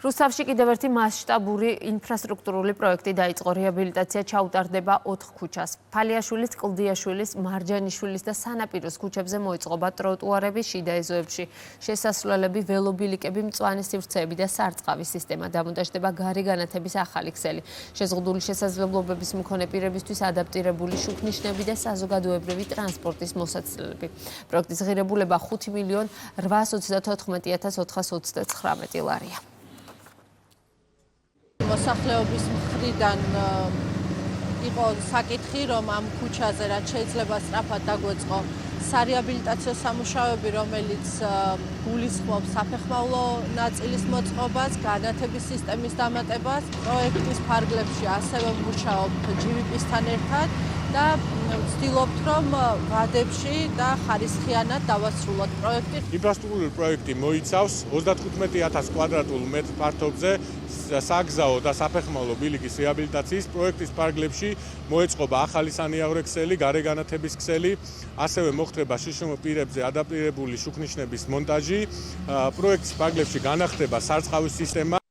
რუსთავში კიდევ ერთი მასშტაბური ინფრასტრუქტურული პროექტი დაიწყო. რეაბილიტაცია ჩაუტარდება 4 ქუჩას. ფალიაშვილის, კლდიაშვილის, მარჯანიშვილის და სანაპიროს ქუჩებზე მოიწყობა ტროტუარების შიდა ეზოებში. შესასვლელები, ველობილიკები, მწვანე სივრცეები და სარწყავის სისტემა. დამონტაჟდება გარეგანათების ახალი ქსელი. შეზღუდული შესაძლებლობების მქონე პირებისთვის ადაპტირებული შუქნიშნები და საზოგადოებრივი ტრანსპორტის მოსაცვლელები. პროექტის ღირებულება 5.834.429 ლარია. მოსახლეობის მხრიდან იყო საკითხი, რომ ამ ქუჩაზე რაც შეიძლება სწრაფად დაგვეწყო სარეაბილიტაციო სამუშაოები, რომელიც გულისხმობს საფეხმავლო ნაწილის მოწყობას, განათების სისტემის დამატებას. პროექტის ფარგლებში ასევე მუშაობთ GVP-სთან ერთად და ვცდილობთ, რომ ვადებში და ხარისხიანად დავასრულოთ პროექტი. ინფრასტრუქტურული პროექტი მოიცავს 35,000 კვადრატულ მეტრ ფართობზე საგზაო და საფეხმავლო ბილიკის რეაბილიტაციის. პროექტის ფარგლებში მოეწყობა ახალი სანიაღვრე ქსელი, გარეგანათების ქსელი, ასევე მოხდება შიშრომო პირებზე ადაპტირებული შუქნიშნების მონტაჟი. პროექტის ფარგლებში განახდება სარწყავის სისტემა.